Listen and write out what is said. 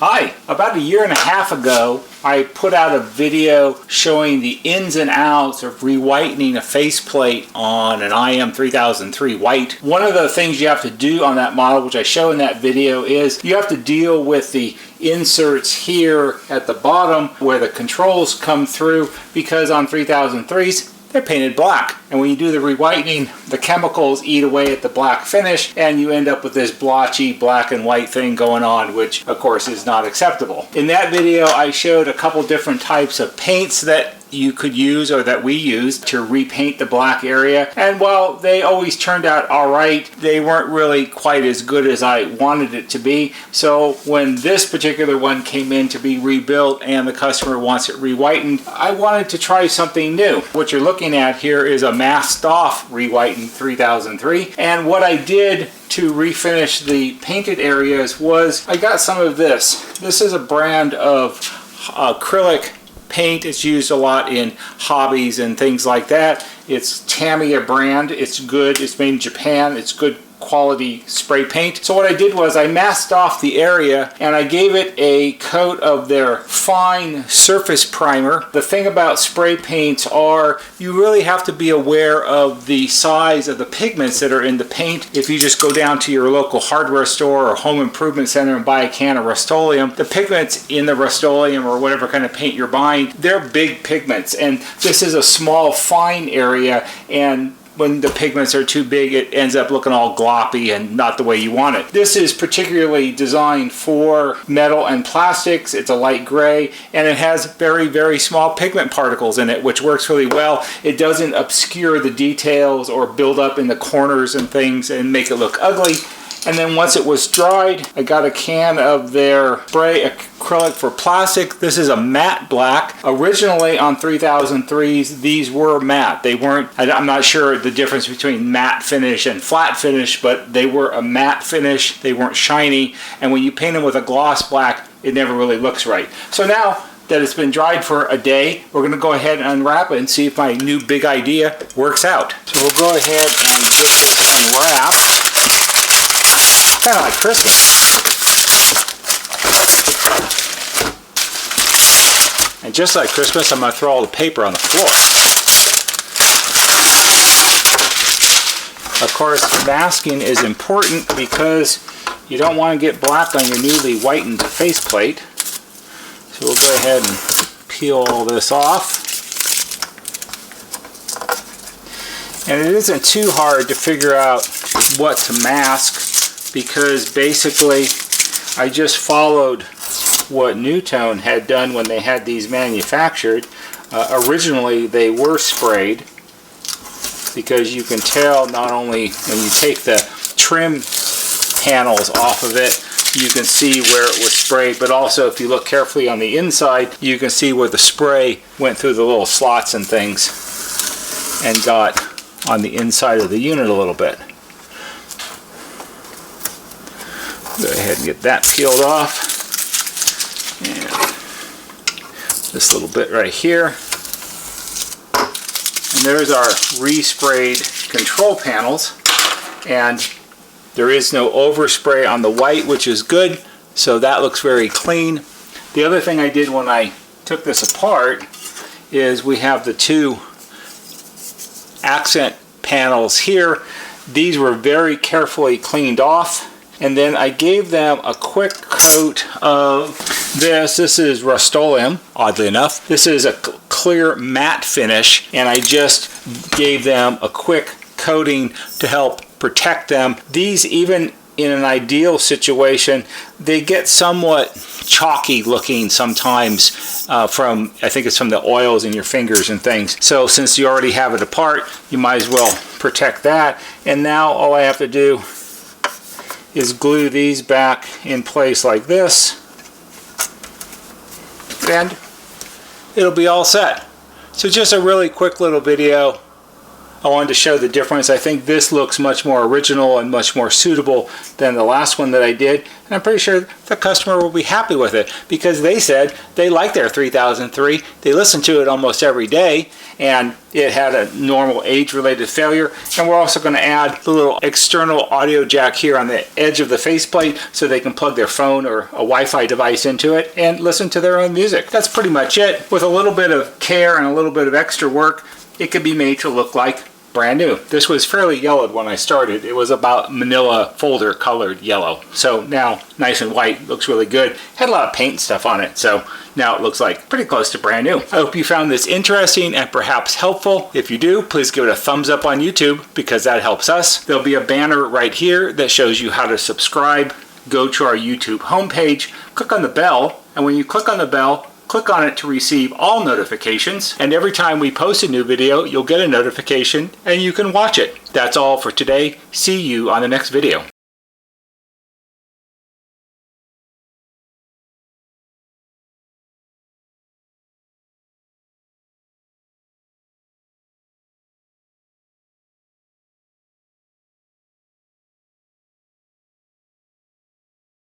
Hi, about a year and a half ago, I put out a video showing the ins and outs of re-whitening a faceplate on an IM3003 white. One of the things you have to do on that model, which I show in that video, is you have to deal with the inserts here at the bottom where the controls come through, because on 3003s, they're painted black. And when you do the re-whitening, the chemicals eat away at the black finish and you end up with this blotchy black and white thing going on, which of course is not acceptable. In that video, I showed a couple different types of paints that you could use, or that we used, to repaint the black area. And while they always turned out alright, they weren't really quite as good as I wanted it to be. So when this particular one came in to be rebuilt and the customer wants it re-whitened, I wanted to try something new. What you're looking at here is a masked off re-whitened 3003. And what I did to refinish the painted areas was I got some of this. This is a brand of acrylic paint. It's used a lot in hobbies and things like that. It's Tamiya brand. It's good. It's made in Japan. It's good quality spray paint. So what I did was I masked off the area and I gave it a coat of their fine surface primer. The thing about spray paints are you really have to be aware of the size of the pigments that are in the paint. If you just go down to your local hardware store or home improvement center and buy a can of Rust-Oleum, the pigments in the Rust-Oleum or whatever kind of paint you're buying, they're big pigments, and this is a small fine area, and when the pigments are too big, it ends up looking all gloppy and not the way you want it. This is particularly designed for metal and plastics. It's a light gray, and it has very, very small pigment particles in it, which works really well. It doesn't obscure the details or build up in the corners and things and make it look ugly. And then once it was dried, I got a can of their spray acrylic for plastic. This is a matte black. Originally on 3003s, these were matte. They weren't, I'm not sure the difference between matte finish and flat finish, but they were a matte finish. They weren't shiny. And when you paint them with a gloss black, it never really looks right. So now that it's been dried for a day, we're going to go ahead and unwrap it and see if my new big idea works out. So we'll go ahead and get this unwrapped. Kind of like Christmas. And just like Christmas, I'm going to throw all the paper on the floor. Of course, masking is important because you don't want to get black on your newly whitened faceplate. So we'll go ahead and peel all this off. And it isn't too hard to figure out what to mask, because basically I just followed what NuTone had done when they had these manufactured. Originally they were sprayed, because you can tell not only when you take the trim panels off of it, you can see where it was sprayed, but also if you look carefully on the inside, you can see where the spray went through the little slots and things and got on the inside of the unit a little bit. Go ahead and get that peeled off. And this little bit right here. And there's our resprayed control panels. And there is no overspray on the white, which is good. So that looks very clean. The other thing I did when I took this apart is we have the two accent panels here. These were very carefully cleaned off. And then I gave them a quick coat of this. This is Rust-Oleum, oddly enough. This is a clear matte finish, and I just gave them a quick coating to help protect them. These, even in an ideal situation, they get somewhat chalky looking sometimes from, I think it's from the oils in your fingers and things. So since you already have it apart, you might as well protect that. And now all I have to do is glue these back in place like this, and it'll be all set. So just a really quick little video I wanted to show the difference. I think this looks much more original and much more suitable than the last one that I did. And I'm pretty sure the customer will be happy with it because they said they like their 3003. They listen to it almost every day, and it had a normal age-related failure. And we're also going to add the little external audio jack here on the edge of the faceplate so they can plug their phone or a Wi-Fi device into it and listen to their own music. That's pretty much it. With a little bit of care and a little bit of extra work, it could be made to look like brand new. This was fairly yellowed when I started. It was about manila folder colored yellow. So now nice and white, looks really good. Had a lot of paint stuff on it, so now it looks like pretty close to brand new. I hope you found this interesting and perhaps helpful. If you do, please give it a thumbs up on YouTube because that helps us. There'll be a banner right here that shows you how to subscribe. Go to our YouTube homepage, click on the bell, and when you click on the bell, click on it to receive all notifications, and every time we post a new video, you'll get a notification and you can watch it. That's all for today. See you on the next video.